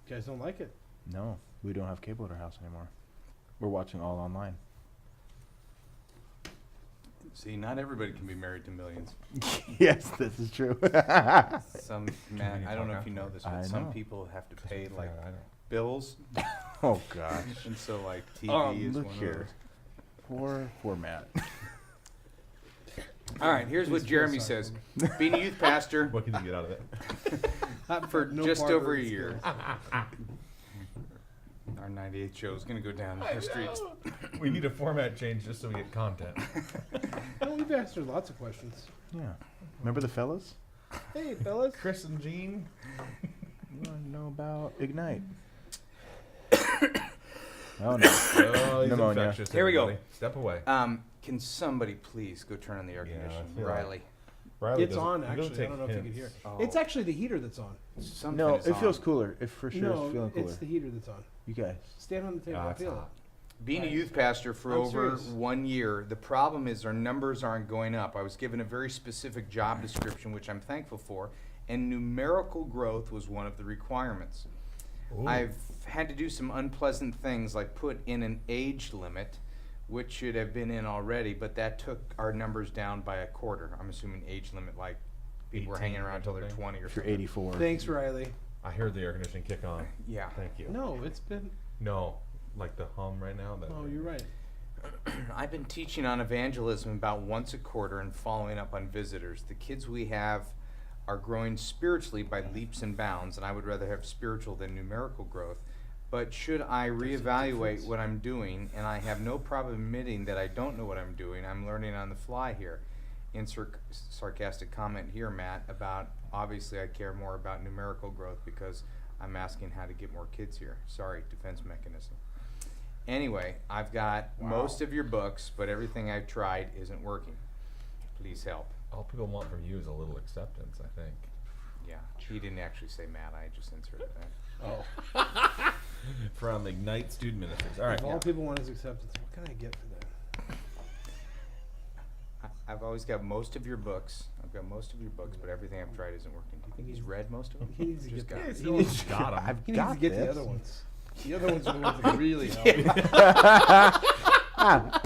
You guys don't like it? No, we don't have cable at our house anymore. We're watching all online. See, not everybody can be married to millions. Yes, this is true. Some, we Matt, I don't know talk if you know this, I but some know. people have to 'Cause pay we like found out, I don't- bills, Oh gosh. and so like TV is Look one here. of Poor Matt. those. All right, here's what Please feel Jeremy sorry says. for Being a youth pastor What can you get out of it? for No just barber over a skills. year. Our 98 show is going to go down the streets. We need a format change just so we get content. No, we've answered lots of questions. Yeah. Remember the fellas? Hey, fellas. Chris and Jean. You want to know about Ignite? Oh no. Oh, he's Pneumonia. infectious. Here we go. everybody. Step away. Can somebody please go turn on the air Yeah, I conditioning? feel like- Riley. Riley It's doesn't- on, he doesn't actually. I take don't know if you could hints. hear. Oh. It's actually the heater that's on. Something No, is it feels on. cooler. It for sure No, is feeling cooler. it's the heater that's on. You guys. Stand on the table. Ah, I it's feel it. hot. Being a youth pastor for I'm over serious. 1 year, the problem is our numbers aren't going up. I was given a very specific job description, which I'm thankful for, and numerical growth was one of the requirements. Ooh. I've had to do some unpleasant things like put in an age limit, which should have been in already, but that took our numbers down by a quarter. I'm assuming age limit like people were 18 hanging around or till they're something. 20 or If you're something. 84. Thanks, Riley. I heard the air conditioning kick on. Yeah. Thank you. No, it's been. No, like the hum right now. That Oh, you're right. I've been teaching on evangelism about once a quarter and following up on visitors. The kids we have are growing spiritually by leaps and bounds, and I would rather have spiritual than numerical growth. But should I reevaluate what I'm doing, and I have no problem admitting that I don't know what I'm doing, I'm learning on the fly here. Insert sarcastic comment here, Matt, about obviously I care more about numerical growth because I'm asking how to get more kids here. Sorry, defense mechanism. Anyway, I've got most of your books, but everything I've tried isn't working. Please help. all people want from you is a little acceptance, I think. Yeah, he didn't actually say Matt. I just inserted that. Oh. From Ignite Student Ministries. All right. If all people want is acceptance, what can I get for that? I've always got most of your books. I've got most of your books, but everything I've tried isn't working. Do you think he's read most of them? He needs to Just get got that. it. He needs, Got 'em. I've he needs got to get this. the other ones. The other ones are the ones that really help.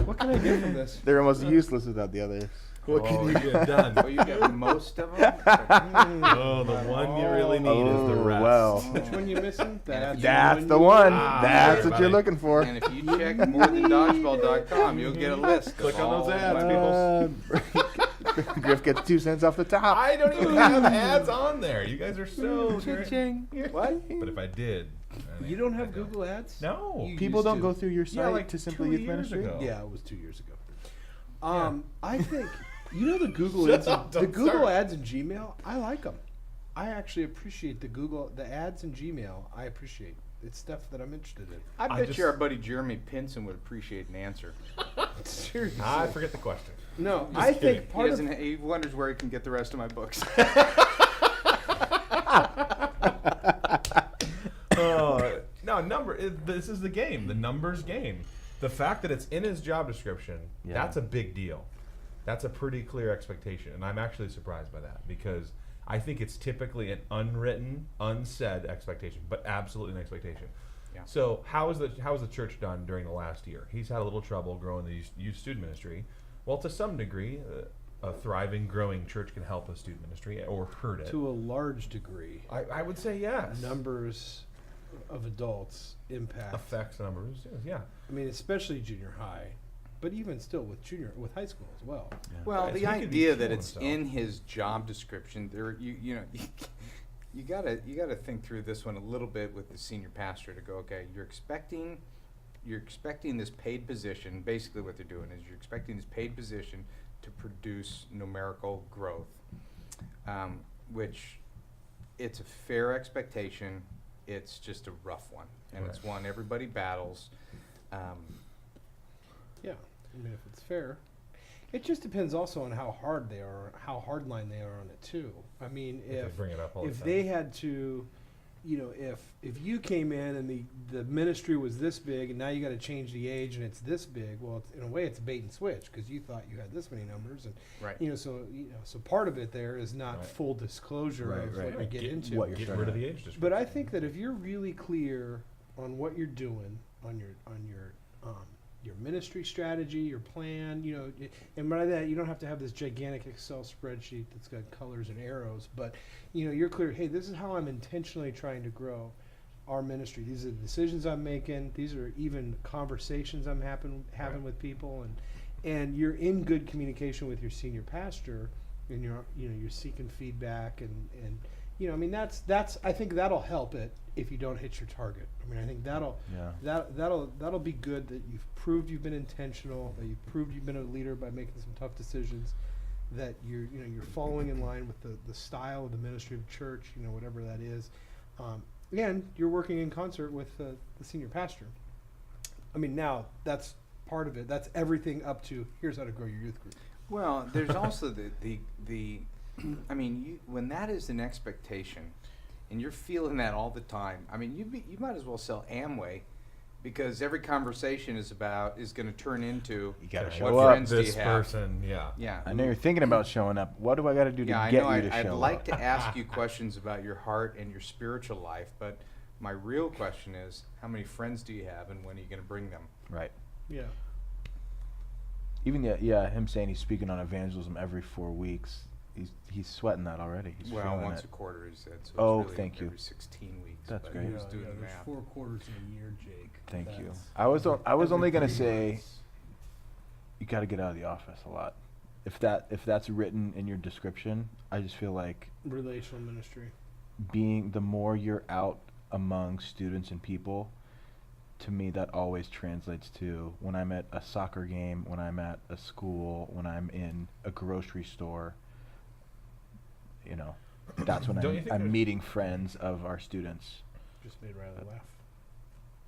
What can I get from this? They're almost useless without the others. What can you get done? Oh, you got most of them? Oh, the one you really need is the Oh, rest. well. Which one you missing? That's the one. Ah, That's yeah, what you're buddy. looking for. And if you check morethandodgeball.com, you'll get a list. of Click on those all ads, what- people. Griff gets 2 cents off the top. I don't even have ads on there. You guys are so Cha-ching. What? But if I did, You don't have Google Ads? No. You People used don't to. go through your Yeah, site like to Simply 2 Youth years Ministry. ago. Yeah, it was 2 years ago. I think the Google Shut ads, up, the don't Google start. ads in Gmail. I like them. I actually appreciate the ads in Gmail. I appreciate. It's stuff that I'm interested in. I I bet just- you our buddy Jeremy Pinson would appreciate an answer. Seriously. I forget the question. No, Just I kidding. think He, part of doesn't, he wonders where he can get the rest of my books. This is the game, the numbers game. The fact that it's in his job description, Yeah. that's a big deal. That's a pretty clear expectation, and I'm actually surprised by that because I think it's typically an unwritten, unsaid expectation, but absolutely an expectation. Yeah. So how is the church done during the last year? He's had a little trouble growing the youth student ministry. Well, to some degree, a thriving, growing church can help a student ministry or hurt it. to a large degree, I would say yes. numbers of adults impact. Affects the numbers. Yeah. I mean, especially junior high, but even still with high school as well. Well, Right, the so he could be idea that killing it's himself. in his job description, there you gotta think through this one a little bit with the senior pastor to go, okay, you're expecting this paid position. Basically, what they're doing is you're expecting this paid position to produce numerical growth, which it's a fair expectation. It's just a rough one, and it's one everybody battles. Yeah, I mean, if it's fair, it just depends also on how hard they are, how hardline they are on it too. I mean, If they bring it up all the if time. they had to, if you came in and the ministry was this big and now you got to change the age and it's this big, well, it's, in a way, it's a bait and switch because you thought you had this many numbers and Right. so part of it there is not Right. full disclosure Right, of right. what you get into. what you're Get starting rid of at. the age description. But I think that if you're really clear on what you're doing, on your ministry strategy, your plan, and by that you don't have to have this gigantic Excel spreadsheet that's got colors and arrows, but you're clear. Hey, this is how I'm intentionally trying to grow our ministry. These are the decisions I'm making. These are even conversations I'm having Right. with people, and you're in good communication with your senior pastor, and you're seeking feedback and I mean that's I think that'll help it if you don't hit your target. I mean I think that'll be good that you've proved you've been intentional, that you've proved you've been a leader by making some tough decisions, that you're following in line with the style of the ministry of the church, whatever that is. And you're working in concert with the senior pastor. I mean now that's part of it. That's everything up to here's how to grow your youth group. Well, there's also the I mean, when that is an expectation, and you're feeling that all the time, I mean, you might as well sell Amway, because every conversation is going to turn into You gotta Okay, show what up. friends do you This have? person, yeah. Yeah. I know you're thinking about showing up. What do I got to do to Yeah, I get know. you to I'd show like up? to ask you questions about your heart and your spiritual life, but my real question is, how many friends do you have, and when are you going to bring them? Right. Yeah. Even him saying he's speaking on evangelism every 4 weeks. He's sweating that already. He's Well, feeling once it. a quarter, he said. So Oh, it's really thank you. every 16 weeks. That's but great. He was doing the there's math. 4 quarters in a year, Jake. Thank you. That's I was every only gonna 3 say months. you got to get out of the office a lot. If that's written in your description, I just feel like Relational ministry. the more you're out among students and people, to me that always translates to when I'm at a soccer game, when I'm at a school, when I'm in a grocery store. That's when Don't you think I'm there's- meeting friends of our students. Just made Riley laugh.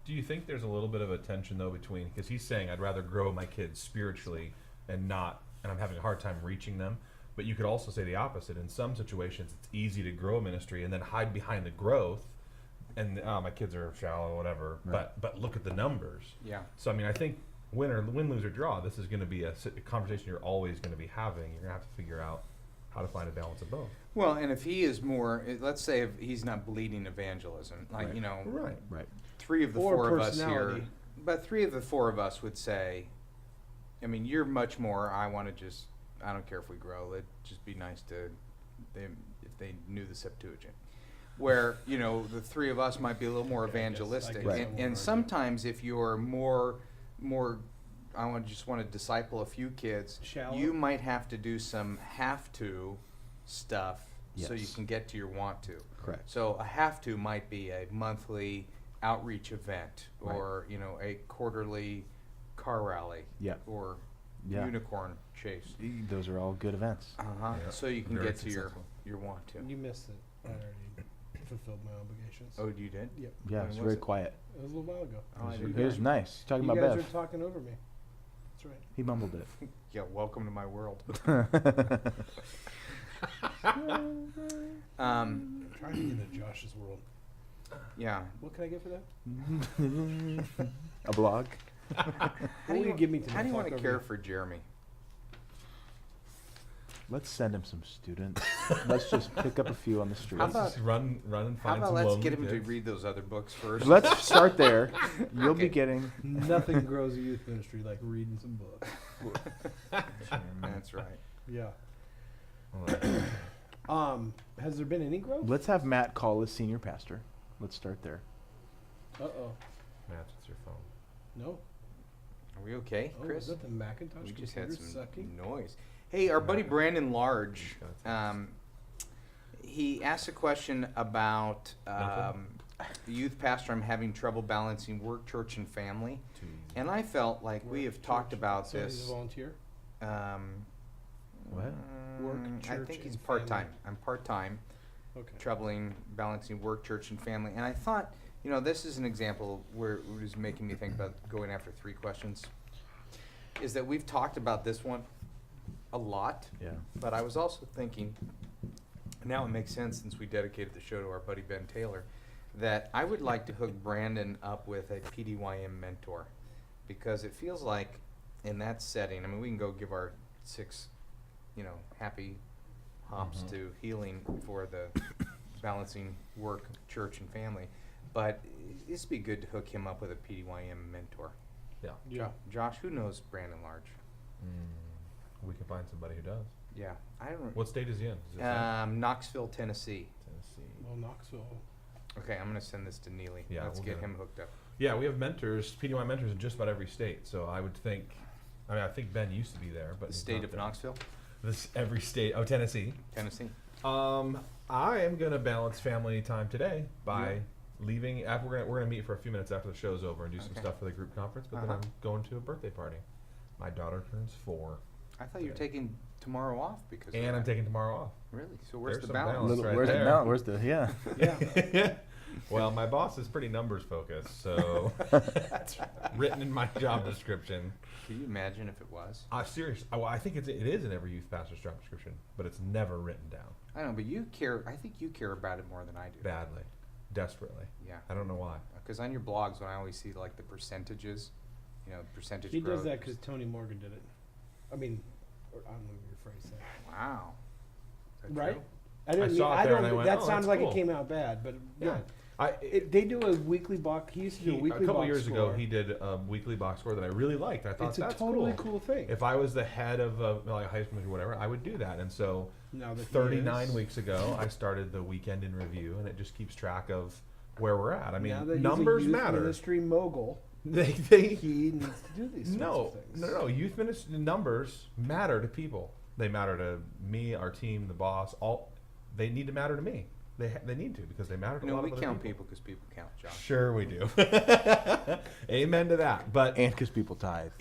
Do you think there's a little bit of a tension though between, because he's saying I'd rather grow my kids spiritually and I'm having a hard time reaching them, but you could also say the opposite. In some situations, it's easy to grow a ministry and then hide behind the growth, and my kids are shallow, whatever. Right. But look at the numbers. Yeah. So I mean, I think win, lose, or draw, this is going to be a conversation you're always going to be having. You're going to have to figure out how to find a balance of both. Well, and if he is more, let's say if he's not bleeding evangelism, like, Right. Right. Right. 3 of the Or 4 of us here, personality. but 3 of the 4 of us would say, I mean, you're much more, I don't care if we grow, it'd just be nice to them if they knew the Septuagint. Where, the 3 of us might be a little more Yeah, I guess evangelistic. I And, won't and argue. sometimes if you're more just want to disciple a few kids, Shallow? you might have to do some have to stuff so you Yes. can get to your want to. Correct. So a have to might be a monthly outreach event, Right. or a quarterly car rally, Yeah. or Yeah. unicorn chase. Those are all good events. Uh-huh. Yeah, So you can very get to successful. your want to. You missed it. I already fulfilled my obligations. Oh, you did? Yep. Yeah, When it's was very it? quiet. It was a little while ago. Oh, I It didn't was hear. nice. Talking You about guys Bev. are talking over me. That's right. He mumbled it. Yeah, welcome to my world. I'm trying to get into Josh's world. Yeah. What can I get for that? A blog. How What will you give me to How do you talk want to over care you? for Jeremy? Let's send him some students. Let's just pick up a few on the street. How Let's about- just run and How find about some let's lonely get him to kids. read those other books first? Let's start there. You'll Okay. be getting. Nothing grows a youth ministry like reading some books. That's right. Yeah. Well, Has there been any growth? Let's have Matt call his senior pastor. Let's start there. Uh-oh. Matt, it's your phone. No. Are we okay, Oh, Chris? is that the Macintosh We just had computer some sucking? noise. Hey, our buddy Yeah. Brandon Large, Gotta tell he asked a question about Nothing? youth pastor. I'm having trouble balancing work, church, and family. Too easy. And I felt like we Work, have talked church. about So he's this. a volunteer? What? Work, I church, think he's and part-time. family. I'm part-time, Okay. troubling balancing work, church, and family. And I thought, this is an example where it was making me think about going after 3 questions. Is that we've talked about this one a lot, Yeah. but I was also thinking, now it makes sense since we dedicated the show to our buddy Ben Taylor, that I would like to hook Brandon up with a PDYM mentor, because it feels like in that setting, I mean, we can go give our 6, happy hops Mhm. to healing for the balancing work, church, and family, but it'd be good to hook him up with a PDYM mentor. Yeah. Yeah. Josh, who knows Brandon Large? We can find somebody who does. Yeah, I don't. What state is he in? Is it Tennessee? Knoxville, Tennessee. Well, Knoxville. Okay, I'm gonna send this to Neely. Yeah, Let's we'll get get him him. hooked up. Yeah, we have mentors, PDY mentors in just about every state. So I would think, I think Ben used to be there, but The he's state not of there. Knoxville, Every state. Oh, Tennessee. Tennessee. I am gonna balance family time today by leaving. We're gonna meet for a few minutes after the show's over and do some Okay. stuff for the group conference. But then Uh-huh. I'm going to a birthday party. My daughter turns 4, I thought you were taking tomorrow off because. of and I'm that. taking tomorrow off. Really? So where's There's the some balance? balance. right where's the there. balance? Where's the yeah? Yeah. Well, my boss is pretty numbers focused, so that's written in my job description. Can you imagine if it was? Serious. Well, I think it is in every youth pastor's job description, but it's never written down. I don't know, but you care. I think you care about it more than I do. Badly, desperately. Yeah. I don't know why. Because on your blogs, when I always see like the percentages, percentage He growth. does that because Tony Morgan did it. I mean, or I don't know your phrase that. Wow. Is that Right? true? I didn't. I saw mean, it I there don't. and I went, that "Oh, sounds that's like cool." it came out bad, but yeah. Yeah. They do a weekly box. He used to do a weekly a couple box years ago, score. he did a weekly box score that I really liked. I thought It's a that's totally cool. cool thing. If I was the head of like a high school or whatever, I would do that. And so, Now that he 39 is- weeks ago, I started the weekend in review, and it just keeps track of where we're at. I mean, now that numbers he's a youth matter. Ministry mogul. They He needs to do these sorts no, of things. no. Youth ministry numbers matter to people. They matter to me, our team, the boss. All they need to matter to me. They need to because they matter to a lot We of other count people. people because people count, Josh. Sure, we do. Amen to that. But And because people tithe.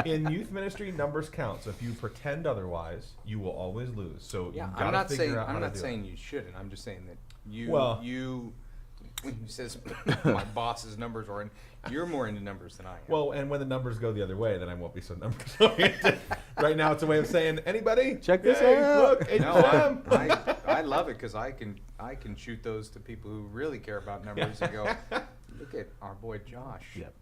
in youth ministry, numbers count. So if you pretend otherwise, you will always lose. So Yeah, you I'm gotta not figure saying out how I'm to not do saying it. you shouldn't. I'm just saying that you Well- when he says my boss's numbers are in, you're more into numbers than I am. Well, and when the numbers go the other way, then I won't be so numbers oriented. Right now, it's a way of saying, anybody, Check this hey, out." Look, no, HM. I love it because I can shoot those to people who really care about numbers and go, look at our boy Josh. Yep.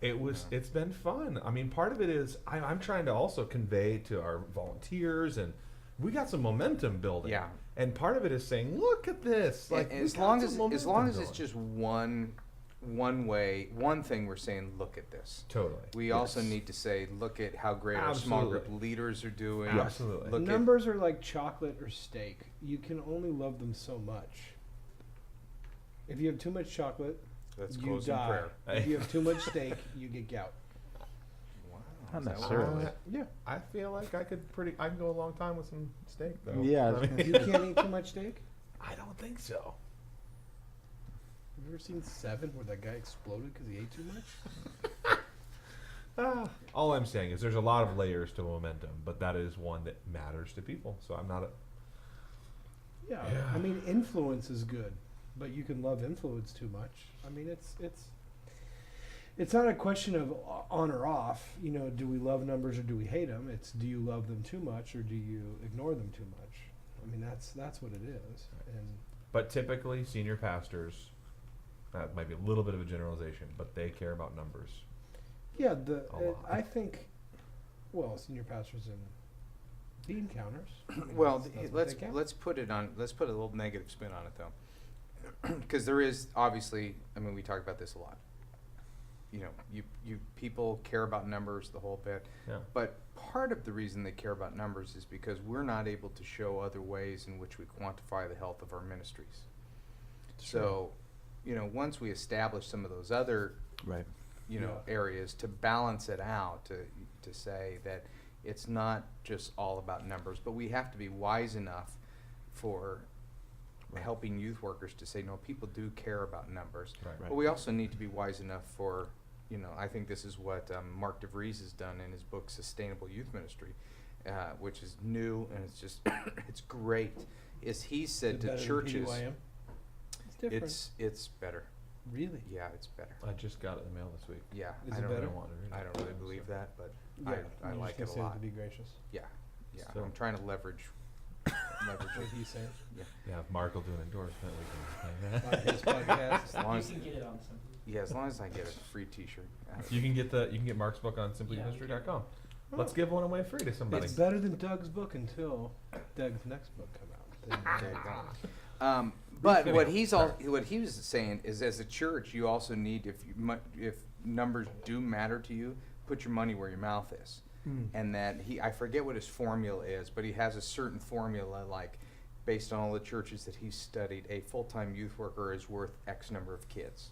It's been fun. I mean, part of it is I'm trying to also convey to our volunteers, and we got some momentum building. Yeah. And part of it is saying, look at this. Like, And we as got long some as momentum it's going. just one thing we're saying, look at this. Totally. We also Yes. need to say, look at how great our small group Absolutely. leaders are doing. Absolutely. Look at Numbers are like chocolate or steak. You can only love them so much. If you have too much chocolate, let's you close in die. prayer. If you have too much steak, you get gout. Wow. Not is that what it necessarily. is? Yeah. I feel like I can go a long time with some steak, though. Yeah, I I was mean- You can't eat too much steak? I don't think so. Have you ever seen Seven where that guy exploded because he ate too much? All I'm saying is there's a lot of layers to momentum, but that is one that matters to people. So I'm not a. Yeah, I mean, influence is good, but you can love influence too much. I mean, it's not a question of on or off. You know, do we love numbers or do we hate them? It's do you love them too much or do you ignore them too much? I mean, that's what it is. And But typically, senior pastors, that might be a little bit of a generalization, but they care about numbers. yeah, A lot. I think, well, senior pastors and bean counters. I mean, Well, that's what they count. let's put a little negative spin on it though, because there is obviously. I mean, we talk about this a lot. You know, you people care about numbers the whole bit, Yeah. but part of the reason they care about numbers is because we're not able to show other ways in which we quantify the health of our ministries. So, you know, once we establish some of those other Right. areas to balance it out, to say that it's not just all about numbers, but we have to be wise enough for helping youth workers to say, no, people do care about numbers. Right. But we also need to be wise enough for, I think this is what Mark DeVries has done in his book, Sustainable Youth Ministry, which is new and it's just, it's great, is he Is said it to better than churches, PDYM? It's different. it's better. Really? Yeah, it's better. I just got it in the mail this week. Yeah, Is I it don't better? know. I don't really believe that, but I you're like just it a gonna say lot. To be gracious. Yeah, yeah. So- I'm trying to leverage What he's saying. Yeah, if Mark will do an endorsement, we On can. his podcast. As long You as can get it on something. yeah, as long as I get a free T-shirt. You can get Mark's book on simplyministry.com. Let's give one away free to somebody. It's better than Doug's book until Doug's next book come out. There you go. But what Refitting. what he was saying is, as a church, you also need, if numbers do matter to you, put your money where your mouth is. And that I forget what his formula is, but he has a certain formula, like based on all the churches that he's studied, a full-time youth worker is worth X number of kids,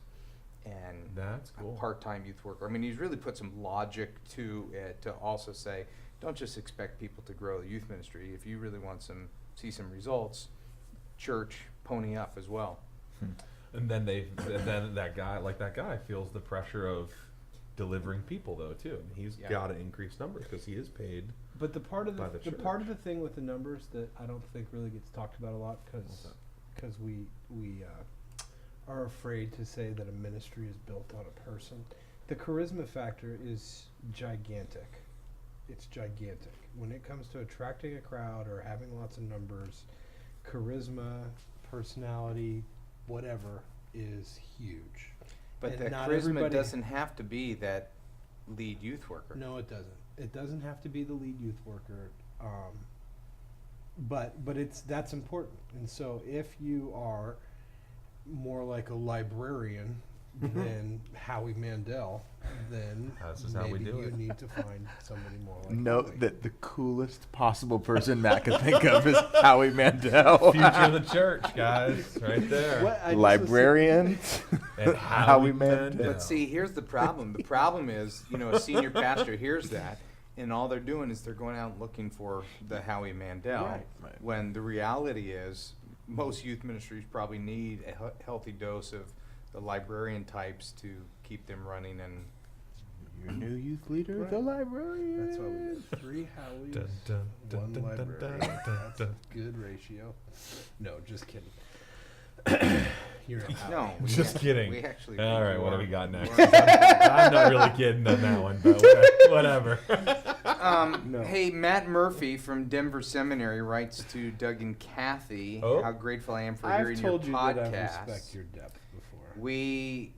and That's cool. a part-time youth worker. I mean, he's really put some logic to it to also say, don't just expect people to grow the youth ministry. If you really want see some results, church, pony up as well. And then then that guy feels the pressure of delivering people though too. He's Yeah. got to increase numbers because he is paid. But the part of By the, the part of church. the thing with the numbers that I don't think really gets talked about a lot What's because we are afraid to say that a ministry is built on a person. The charisma factor is gigantic. It's gigantic. When it comes to attracting a crowd or having lots of numbers, charisma, personality, whatever is huge. But And the not charisma everybody- doesn't have to be that lead youth worker. No, it doesn't. It doesn't have to be the lead youth worker, but that's important. And so, if you are more like a librarian than Howie Mandel, then This is how we maybe do you it. need to find somebody more like Note Howie. that the coolest possible person Matt could think of is Howie Mandel. Future of the church, guys, right there. What? I just was Librarian. And Howie Mandel. But see, here's the problem. The problem is, a senior pastor hears that, and all they're doing is they're going out looking for the Howie Mandel. Right. Right. When the reality is, most youth ministries probably need a healthy dose of the librarian types to keep them running. And Your new youth leader, Right. the librarian. That's why we got 3 Howies, Dun, dun, dun, one dun, dun, librarian. dun, dun, That's dun. a good ratio. No, just kidding. You're a Howie. no, we Just act- kidding. We actually. All think right, you what do are- we got next? you are- I'm not really kidding on that one, but whatever. No. Hey, Matt Murphy from Denver Seminary writes to Doug and Kathy, Oh. how grateful I am for I've hearing told your you podcast. that I respect your depth before. We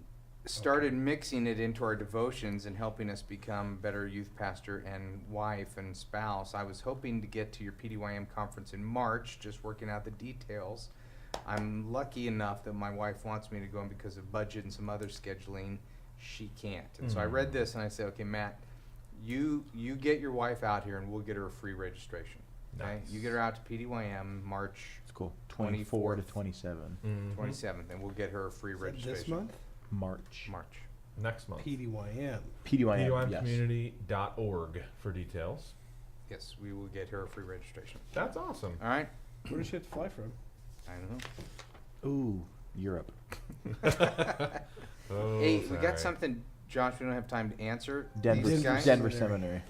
started mixing it into our devotions and helping us become better youth pastor and wife and spouse. I was hoping to get to your PDYM conference in March, just working out the details. I'm lucky enough that my wife wants me to go, and because of budget and some other scheduling, she can't. And so I read this and I said, okay, Matt, you get your wife out here and we'll get her a free registration. Okay? Nice. You get her out to PDYM March It's cool. 24 to 24th. 27. Mhm. 27th, and we'll get her a free Is that registration. this month? March. March. Next month. PDYM. PDYM. Yes. PDYMcommunity.org for details. Yes, we will get her a free registration. That's awesome. All right? Where does she have to fly from? I don't know. Ooh, Europe. Oh, Hey, we sorry. got something Josh, we don't have time to answer Denver, these guys. Denver Seminary.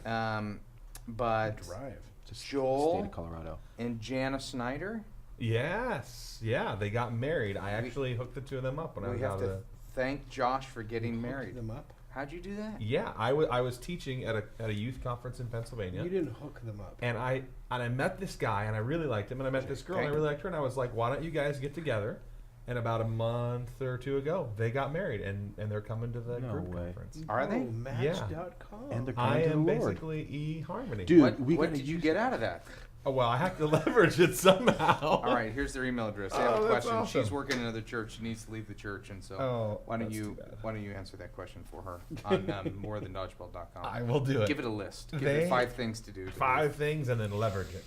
But Drive. Just Joel? State of Colorado. and Jana Snyder, Yes, yeah, they got married. I actually hooked the two of them up when I we was have out to of thank Josh for getting Hook married. them up. How'd you do that? Yeah, I was teaching at a youth conference in Pennsylvania. You didn't hook them up. And I met this guy and I really liked him, and I met this girl and I really liked her, and I was like, why don't you guys get together? And about a month or two ago, they got married, and they're coming to the No group way. conference. Are they? Match.com. And they're I coming to am the Lord. basically eHarmony. Dude, What, we what gotta did you use get out of that? Oh, well, I have to leverage it somehow. All right, here's their email address. They have Oh, a that's question. awesome. She's working in another church. She needs to leave the church, and so Oh, why don't that's you too bad. why don't you answer that question for her on morethandodgeball.com? I will do it. Give it a list. Give They- it 5 things to do. 5 things and then leverage it.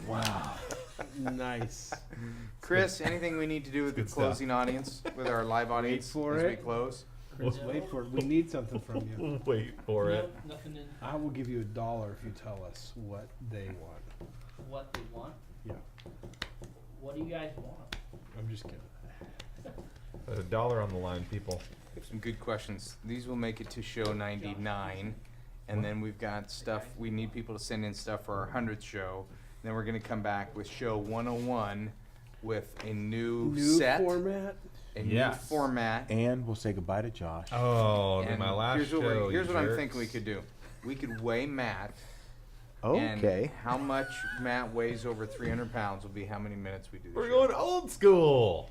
Wow. Nice. Chris, anything we need to do with the Good stuff. closing audience, with our live audience for as we it. close? Chris, wait for it. We need something from you. Wait for No, it. nothing in I will give you $1 if you tell us what they want. what they want. Yeah. What do you guys want? I'm just kidding. There's $1 on the line, people. Some good questions. These will make it to show 99, and then we've got stuff. We need people to send in stuff for our 100th show. Then we're going to come back with show 101 with a new set, format. a new Yes. format. And we'll say goodbye to Josh. Oh, And my last here's what, show. here's you what I'm jerks. thinking we could do. We could weigh Matt. Okay. And how much Matt weighs over 300 pounds will be how many minutes we do the We're show. going old school.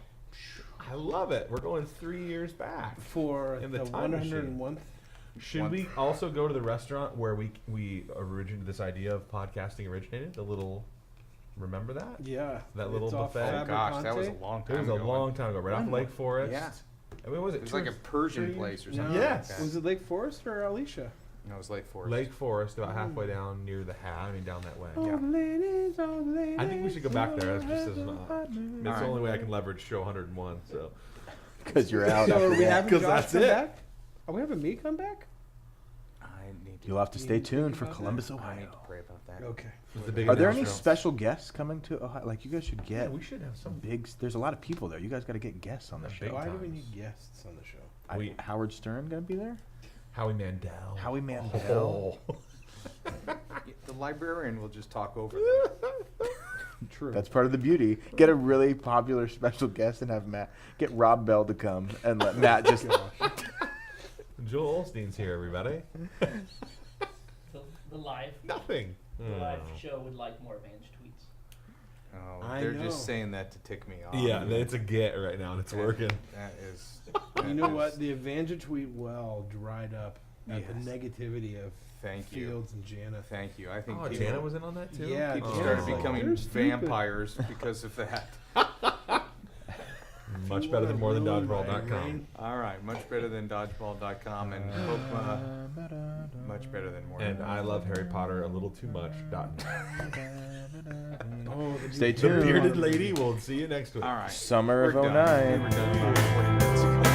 I love it. We're going 3 years back. For In the the time machine. 101th. Should we also go to the restaurant where we originated this idea of podcasting originated? The little, remember that? Yeah. That little It's off buffet? Oh gosh, that was a Fabricante. long It time was a ago. long time ago, right off Lake Forest. Yeah. I mean, what was It was like a Persian place or something. Yes. Like that. Was it Lake Forest or Alicia? No, it was Lake Forest. Lake Forest, about halfway down near the hat. I mean, down that way. Yeah. Ladies, oh, ladies, I think we should go back there. That's just as an oh, It's the Alright. only way I can leverage show 101. So Because you're out. So after are we that. having 'Cause Josh that's come it. back? Are we having me come back? I need to. You'll have to stay You tuned think for about Columbus, I Ohio. need to pray about that. Okay. it's the big Are there any announcement. special guests coming to Ohio? Like, you guys should Yeah, get we should have some. big. There's a lot of people there. You guys got to get guests on the Big show. Why do we times. need guests on the show? Howard Stern gonna be there? Howie Mandel. Howie Mandel. Oh. The librarian will just talk over them. True. That's part of the beauty. Get a really popular special guest and have Matt get Rob Bell to come and let Matt just. Joel Osteen's here, everybody. The live Nothing. the live show would like more Vange tweets. Oh, I they're know. just saying that to tick me off. Yeah, it's a get right now, and it's working. That is. You know what? The Evangel tweet well dried up at Yes. the negativity of Thank you. Fields and Jana. Thank you. I think Oh, people, Jana was in on that too. Yeah, people Jana started was like, becoming "You're stupid." vampires because of that. Much better than morethandodgeball.com. All right, much better than dodgeball.com and hope, much better than more. And I love Harry Potter a little too much. Oh, Stay The tuned. bearded lady. We'll see you next week. All right. Summer We're of done. 09. We were done about 40 minutes ago.